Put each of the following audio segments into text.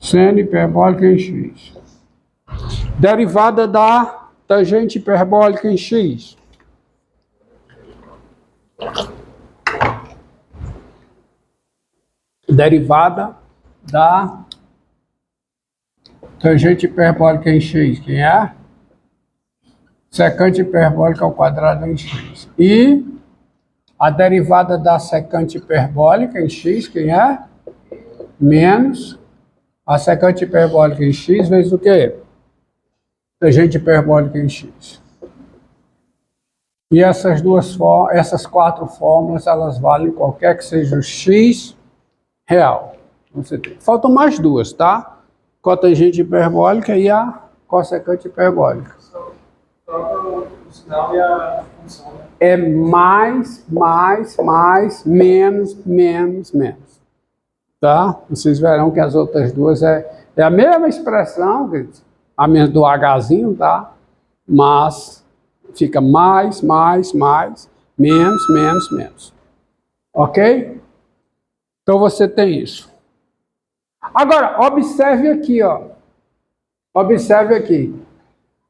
Seno hiperbólica em x. Derivada da tangente hiperbólica em x. Derivada da tangente hiperbólica em x, quem é? Secante hiperbólica ao quadrado em x. E a derivada da secante hiperbólica em x, quem é? Menos a secante hiperbólica em x vezes o quê? Tangente hiperbólica em x. E essas quatro fórmulas, elas valem qualquer que seja o x real. Faltam mais duas, tá? Cotangente hiperbólica e a cossecante hiperbólica. O sinal e a função, né? É mais, menos. Tá? Vocês verão que as outras duas é a mesma expressão, a menos do Hzinho, tá? Mas fica mais, menos. Ok? Então você tem isso. Agora, observe aqui, ó. Observe aqui.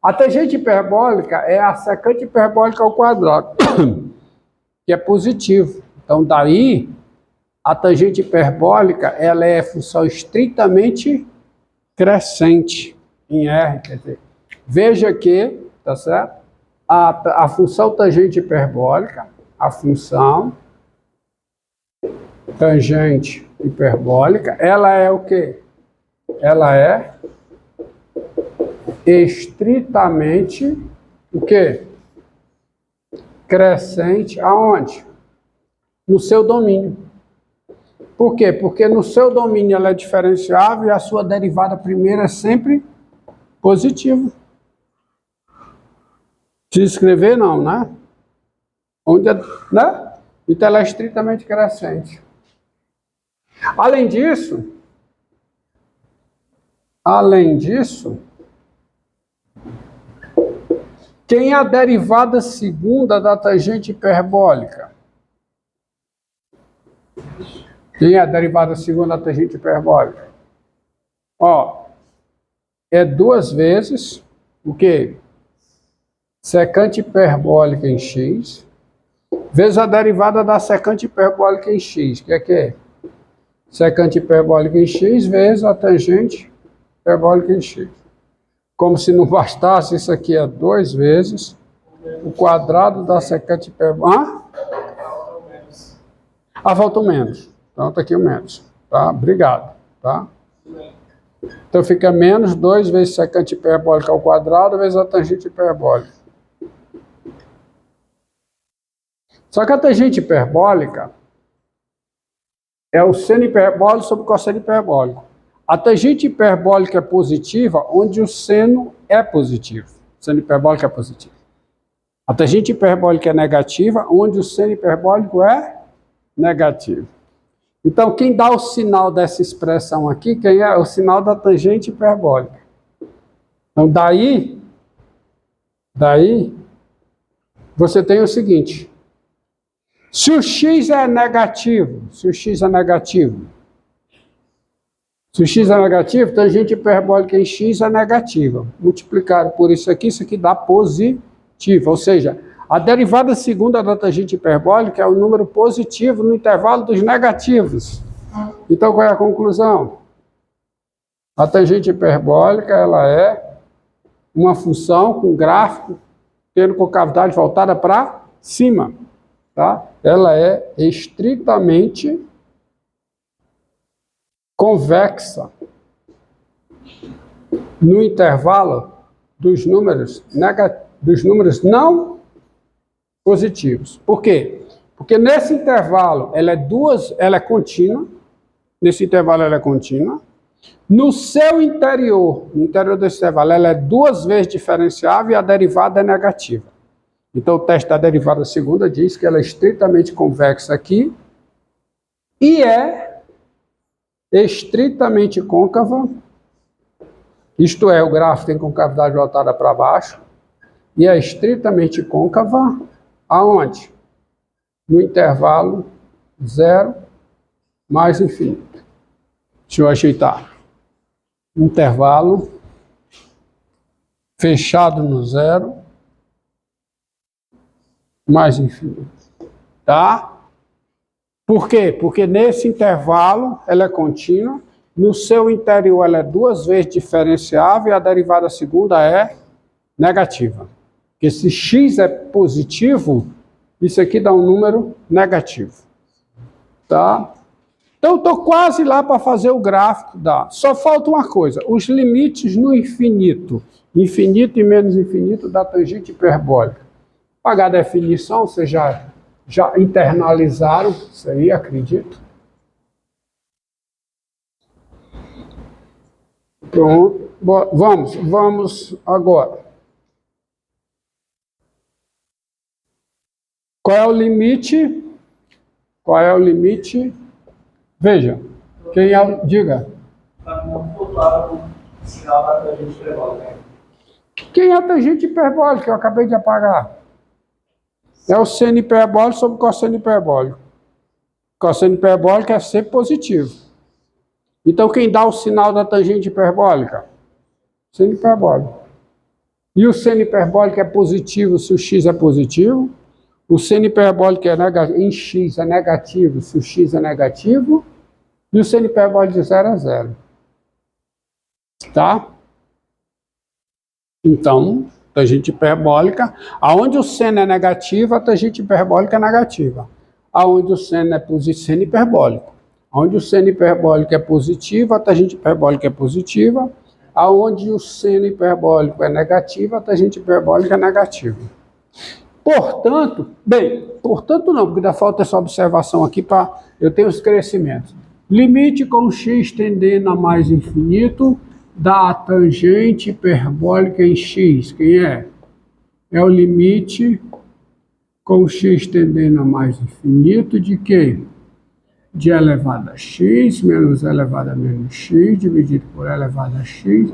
A tangente hiperbólica é a secante hiperbólica ao quadrado, que é positivo. Então, daí, a tangente hiperbólica, ela é função estritamente crescente em R. Quer dizer, veja que, tá certo? A função tangente hiperbólica, a função tangente hiperbólica, ela é o quê? Ela é estritamente o quê? Crescente aonde? No seu domínio. Por quê? Porque no seu domínio ela é diferenciável e a sua derivada primeira é sempre positiva. Se escrever não, né? Né? Então ela é estritamente crescente. Além disso, quem é a derivada segunda da tangente hiperbólica? Quem é a derivada segunda da tangente hiperbólica? Ó, é duas vezes o quê? Secante hiperbólica em x, vezes a derivada da secante hiperbólica em x, que é quê? Secante hiperbólica em x vezes a tangente hiperbólica em x. Como se não bastasse, isso aqui é 2 vezes o quadrado da secante hiperbólica. Falta o menos. Então tá aqui o menos. Tá? Obrigado. Tá? Então fica menos 2 vezes secante hiperbólica ao quadrado vezes a tangente hiperbólica. Só que a tangente hiperbólica é o seno hiperbólico sobre o cosseno hiperbólico. A tangente hiperbólica é positiva onde o seno é positivo. O seno hiperbólico é positivo. A tangente hiperbólica é negativa onde o seno hiperbólico é negativo. Então, quem dá o sinal dessa expressão aqui, quem é o sinal da tangente hiperbólica. Então, daí, você tem o seguinte. Se o x é negativo, tangente hiperbólica em x é negativa. Multiplicado por isso aqui dá positivo. Ou seja, a derivada segunda da tangente hiperbólica é o número positivo no intervalo dos negativos. Então, qual é a conclusão? A tangente hiperbólica, ela é uma função com gráfico tendo concavidade voltada para cima. Tá? Ela é estritamente convexa no intervalo dos números não positivos. Por quê? Porque nesse intervalo ela é contínua. Nesse intervalo ela é contínua. No seu interior, no interior desse intervalo, ela é 2 vezes diferenciável e a derivada é negativa. Então o teste da derivada segunda diz que ela é estritamente convexa aqui e é estritamente côncava, isto é, o gráfico tem concavidade voltada para baixo, e é estritamente côncava aonde? No intervalo 0 mais infinito. Deixa eu ajeitar. intervalo fechado no zero, mais infinito. Tá? Por quê? Porque nesse intervalo ela é contínua, no seu interior ela é 2 vezes diferenciável e a derivada segunda é negativa. Porque se x é positivo, isso aqui dá um número negativo. Tá? Então, eu estou quase lá para fazer o gráfico da... Só falta uma coisa, os limites no infinito. Infinito e menos infinito da tangente hiperbólica. Pagar a definição, vocês já internalizaram isso aí, acredito. Pronto. Vamos agora. Qual é o limite? Qual é o limite? Veja, quem é, diga. Para não faltar o sinal da tangente hiperbólica. Quem é a tangente hiperbólica que eu acabei de apagar? É o seno hiperbólico sobre o cosseno hiperbólico. Cosseno hiperbólico é sempre positivo. Então, quem dá o sinal da tangente hiperbólica? Seno hiperbólico. E o seno hiperbólico é positivo se o x é positivo. O seno hiperbólico em x é negativo se o x é negativo. E o seno hiperbólico de 0 é 0. Tá? Então, tangente hiperbólica, aonde o seno é negativo, a tangente hiperbólica é negativa. Aonde o seno é positivo, seno hiperbólico. Aonde o seno hiperbólico é positivo, a tangente hiperbólica é positiva. Aonde o seno hiperbólico é negativo, a tangente hiperbólica é negativa. Portanto, portanto não, porque dá falta essa observação aqui para eu ter os crescimentos. Limite com x tendendo a mais infinito da tangente hiperbólica em x. Quem é? É o limite com x tendendo a mais infinito de quê? De elevado a x menos elevado a menos x dividido por elevado a x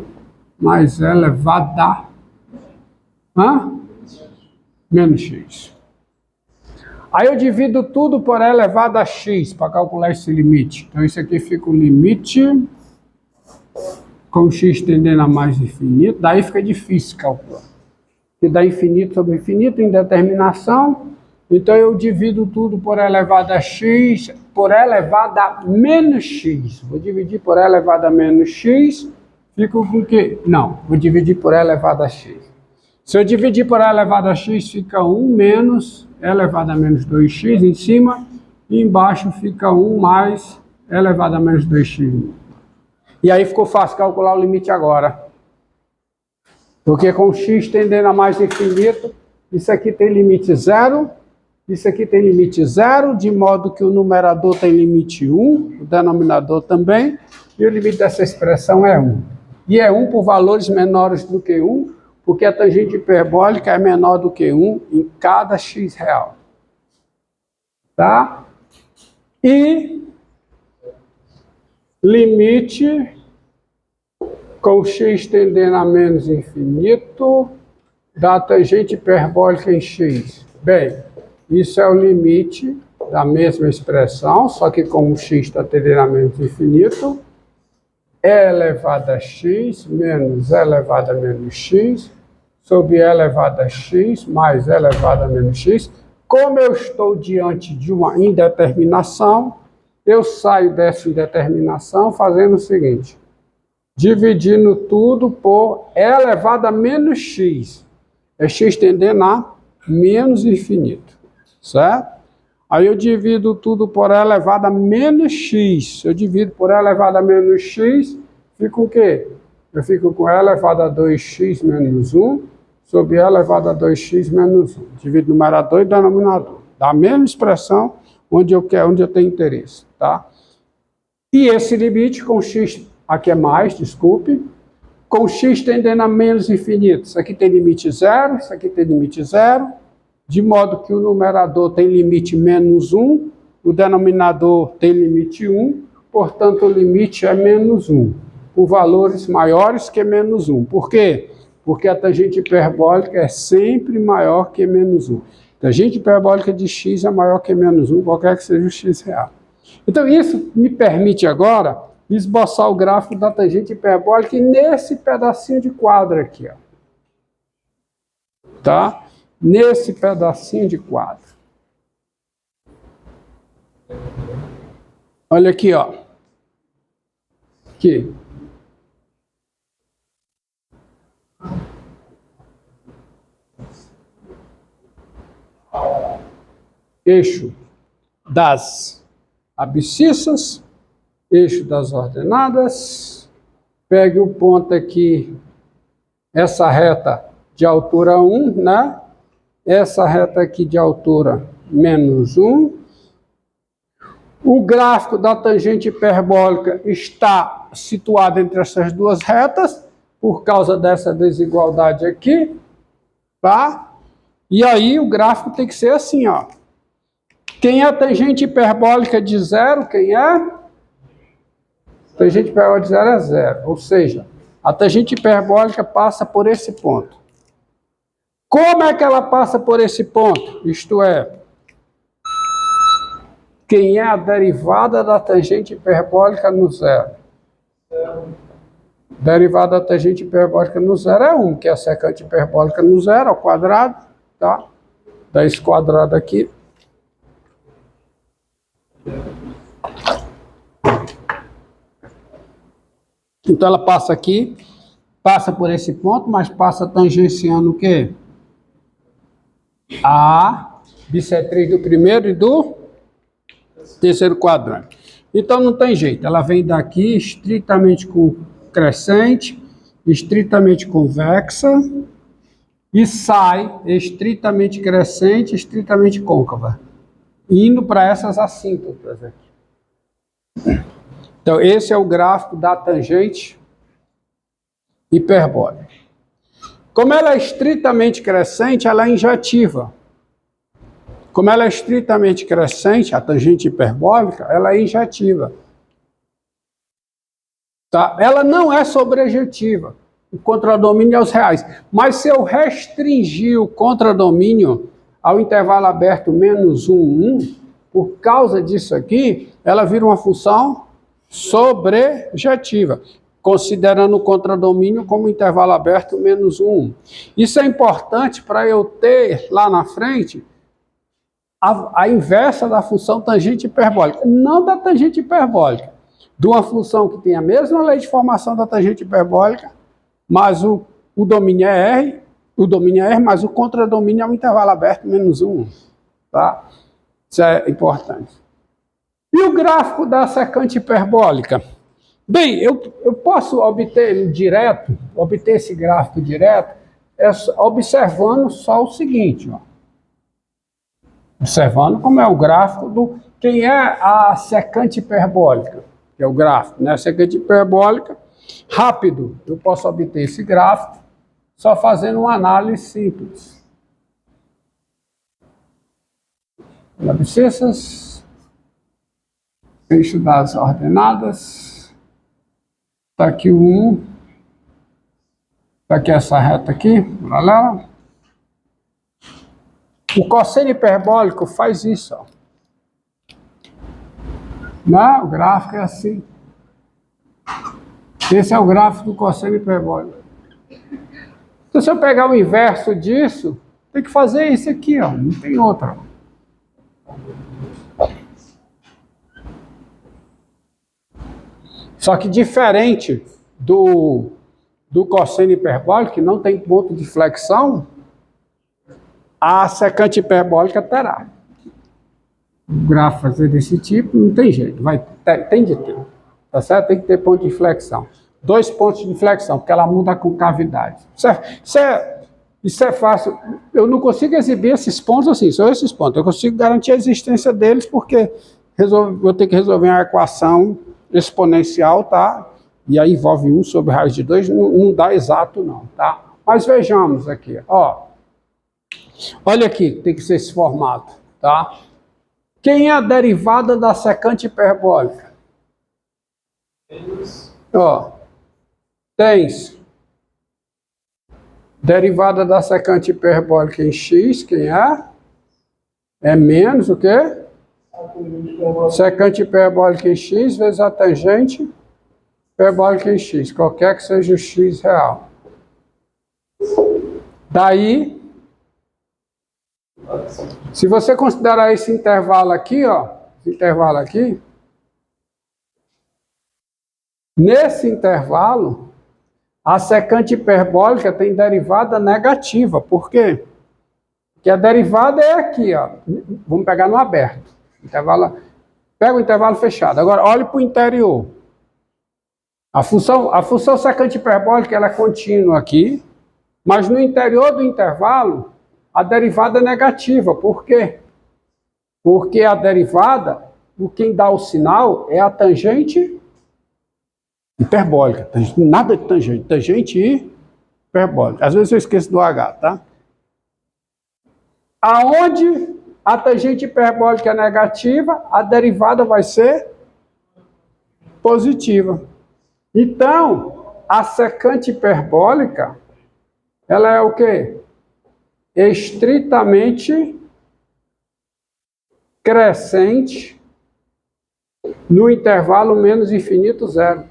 mais elevado a menos x. Aí eu divido tudo por elevado a x para calcular esse limite. Então isso aqui fica o limite com x tendendo a mais infinito. Daí fica difícil calcular. Porque dá infinito sobre infinito, indeterminação. Então eu divido tudo por elevado a x, por elevado a menos x. Vou dividir por elevado a menos x, fico com o quê? Não, vou dividir por elevado a x. Se eu dividir por elevado a x, fica 1 menos elevado a menos 2x em cima, e embaixo fica 1 mais elevado a menos 2x. E aí ficou fácil calcular o limite agora. Porque com x tendendo a mais infinito, isso aqui tem limite 0, isso aqui tem limite 0, de modo que o numerador tem limite 1, o denominador também, e o limite dessa expressão é 1. E é 1 por valores menores do que 1, porque a tangente hiperbólica é menor do que 1 em cada x real. Tá? E limite com x tendendo a menos infinito da tangente hiperbólica em x. Bem, isso é o limite da mesma expressão, só que como x está tendendo a menos infinito, e elevado a x menos e elevado a menos x sobre e elevado a x mais e elevado a menos x. Como eu estou diante de uma indeterminação, eu saio dessa indeterminação fazendo o seguinte, dividindo tudo por e elevado a menos x. É x tendendo a menos infinito, certo? Aí eu divido tudo por e elevado a menos x. Se eu divido por e elevado a menos x, fica o quê? Eu fico com e elevado a 2x menos 1 sobre e elevado a 2x menos 1. Divido numerador e denominador. Da mesma expressão onde eu tenho interesse, tá? E esse limite com x, aqui é mais, desculpe, com x tendendo a menos infinito. Isso aqui tem limite 0, isso aqui tem limite 0, de modo que o numerador tem limite menos 1, o denominador tem limite 1, portanto o limite é menos 1, por valores maiores que menos 1. Por quê? Porque a tangente hiperbólica é sempre maior que menos 1. A tangente hiperbólica de x é maior que menos 1, qualquer que seja o x real. Então isso me permite agora esboçar o gráfico da tangente hiperbólica nesse pedacinho de quadro aqui, ó. Tá? Nesse pedacinho de quadro. Olha aqui, ó. Aqui. Eixo das abscissas, eixo das ordenadas. Pegue o ponto aqui, essa reta de altura 1, né? Essa reta aqui de altura menos 1. O gráfico da tangente hiperbólica está situado entre essas duas retas, por causa dessa desigualdade aqui, tá? E aí o gráfico tem que ser assim, ó. Quem é a tangente hiperbólica de zero? Quem é? A tangente hiperbólica de zero é zero. Ou seja, a tangente hiperbólica passa por esse ponto. Como é que ela passa por esse ponto? Isto é, quem é a derivada da tangente hiperbólica no zero? Derivada da tangente hiperbólica no zero é 1, que é a secante hiperbólica no zero ao quadrado, tá? Dá esse quadrado aqui. Então ela passa aqui, passa por esse ponto, mas passa tangenciando o quê? A bissetriz do primeiro e do terceiro quadrante. Então não tem jeito, ela vem daqui estritamente crescente, estritamente convexa e sai estritamente crescente, estritamente côncava, indo para essas assíntotas aqui. Então esse é o gráfico da tangente hiperbólica. Como ela é estritamente crescente, ela é injetiva. Como ela é estritamente crescente, a tangente hiperbólica, ela é injetiva. Tá? Ela não é sobrejetiva, o contradomínio aos reais. Mas se eu restringir o contradomínio ao intervalo aberto menos 1, 1, por causa disso aqui, ela vira uma função sobrejetiva, considerando o contradomínio como intervalo aberto menos 1, 1. Isso é importante para eu ter lá na frente a inversa da função tangente hiperbólica, não da tangente hiperbólica, de uma função que tem a mesma lei de formação da tangente hiperbólica, mas o domínio é R, mas o contradomínio é um intervalo aberto menos 1, 1, tá? Isso é importante. E o gráfico da secante hiperbólica? Bem, eu posso obter ele direto, obter esse gráfico direto, observando só o seguinte, ó. Observando como é o gráfico do... Quem é a secante hiperbólica? Que é o gráfico, né? A secante hiperbólica, rápido, eu posso obter esse gráfico só fazendo uma análise simples. Abscissas, eixo das ordenadas, está aqui o 1, está aqui essa reta aqui, paralela. O cosseno hiperbólico faz isso, ó. Não, o gráfico é assim. Esse é o gráfico do cosseno hiperbólico. Então, se eu pegar o inverso disso, tem que fazer isso aqui, ó. Não tem outra. Só que diferente do cosseno hiperbólico, que não tem ponto de flexão, a secante hiperbólica terá. O gráfico fazer desse tipo, não tem jeito, tem de ter, tá certo? Tem que ter ponto de flexão. 2 pontos de flexão, porque ela muda a concavidade. Isso é fácil. Eu não consigo exibir esses pontos assim, são esses pontos. Eu consigo garantir a existência deles porque vou ter que resolver uma equação exponencial, tá? E aí envolve 1 sobre raiz de 2, não dá exato não, tá? Mas vejamos aqui, ó. Olha aqui, tem que ser esse formato, tá? Quem é a derivada da secante hiperbólica? Ó, tens derivada da secante hiperbólica em x, quem é? É menos o quê? Secante hiperbólica em x vezes a tangente hiperbólica em x, qualquer que seja o x real. Daí, se você considerar esse intervalo aqui, ó, esse intervalo aqui, nesse intervalo, a secante hiperbólica tem derivada negativa. Por quê? Porque a derivada é aqui, ó. Vamos pegar no aberto. Intervalo, pega o intervalo fechado. Agora, olhe para o interior. A função secante hiperbólica ela é contínua aqui, mas no interior do intervalo, a derivada é negativa. Por quê? Porque a derivada, quem dá o sinal é a tangente hiperbólica. Nada de tangente. Tangente e hiperbólica. Às vezes eu esqueço do H, tá? Aonde a tangente hiperbólica é negativa, a derivada vai ser positiva. Então, a secante hiperbólica, ela é o quê? Estritamente crescente no intervalo menos infinito zero.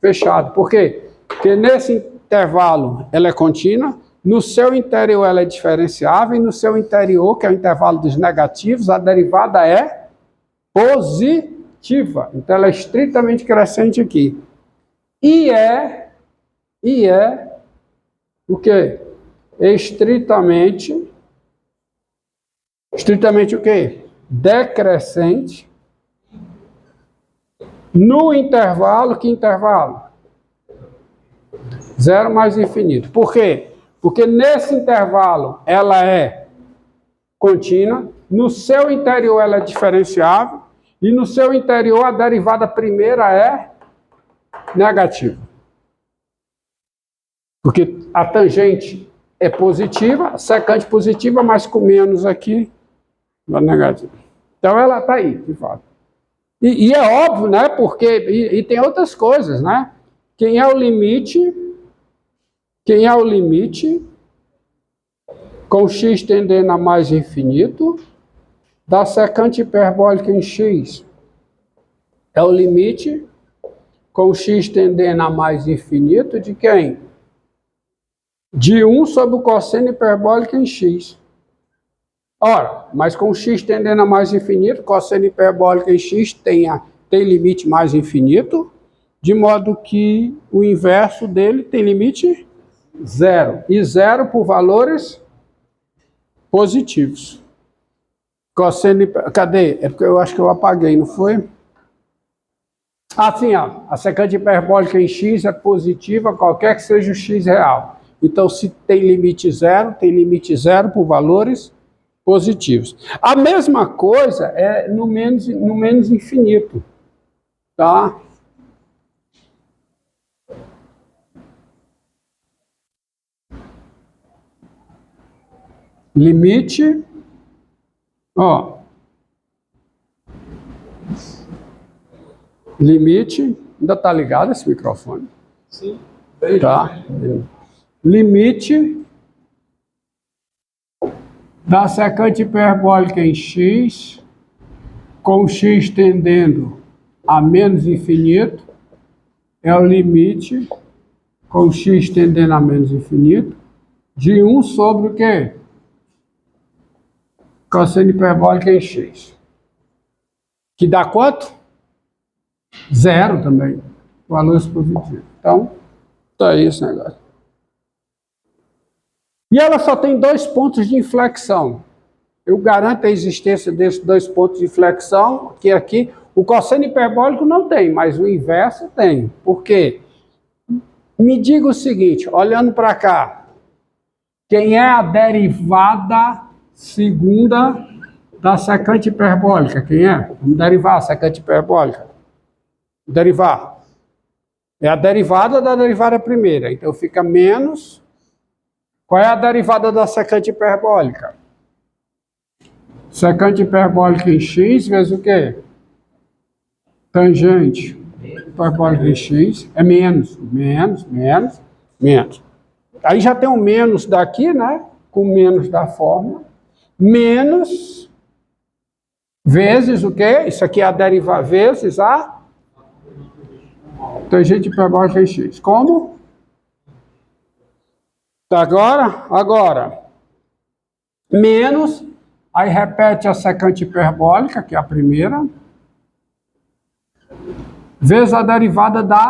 Fechado. Por quê? Porque nesse intervalo ela é contínua, no seu interior ela é diferenciável, e no seu interior, que é o intervalo dos negativos, a derivada é positiva. Então ela é estritamente crescente aqui. E é o quê? Estritamente o quê? Decrescente no intervalo, que intervalo? Zero mais infinito. Por quê? Porque nesse intervalo ela é contínua, no seu interior ela é diferenciável, e no seu interior a derivada primeira é negativa. Porque a tangente é positiva, a secante positiva, mas com menos aqui, é negativa. Então ela está aí, de fato. E é óbvio, né? Porque e tem outras coisas, né? Quem é o limite com x tendendo a mais infinito da secante hiperbólica em x? É o limite com x tendendo a mais infinito de quem? De 1 sobre o cosseno hiperbólico em x. Ora, mas com x tendendo a mais infinito, cosseno hiperbólico em x tem limite mais infinito, de modo que o inverso dele tem limite zero. E zero por valores positivos. Cosseno, cadê? É porque eu acho que eu apaguei, não foi? Ah, sim, ó. A secante hiperbólica em x é positiva, qualquer que seja o x real. Então, se tem limite zero por valores positivos. A mesma coisa é no menos infinito, tá? Limite, ó, limite, ainda tá ligado esse microfone? Sim. Tá. Limite da secante hiperbólica em x, com x tendendo a menos infinito, é o limite, com x tendendo a menos infinito, de 1 sobre o quê? Cosseno hiperbólica em x. Que dá quanto? Zero também. Valores positivos. Então, tá aí esse negócio. E ela só tem 2 pontos de inflexão. Eu garanto a existência desses 2 pontos de inflexão, que aqui o cosseno hiperbólico não tem, mas o inverso tem. Por quê? Me diga o seguinte, olhando para cá, quem é a derivada segunda da secante hiperbólica? Quem é? Vamos derivar a secante hiperbólica. Derivar. É a derivada da derivada primeira. Então fica menos. Qual é a derivada da secante hiperbólica? Secante hiperbólica em x vezes o quê? Tangente hiperbólica em x é menos. Aí já tem um menos daqui, né? Com menos da fórmula. Menos vezes o quê? Isso aqui é a derivada vezes a Tangente hiperbólica em x. Como? Tá, agora, menos, aí repete a secante hiperbólica, que é a primeira, vezes a derivada da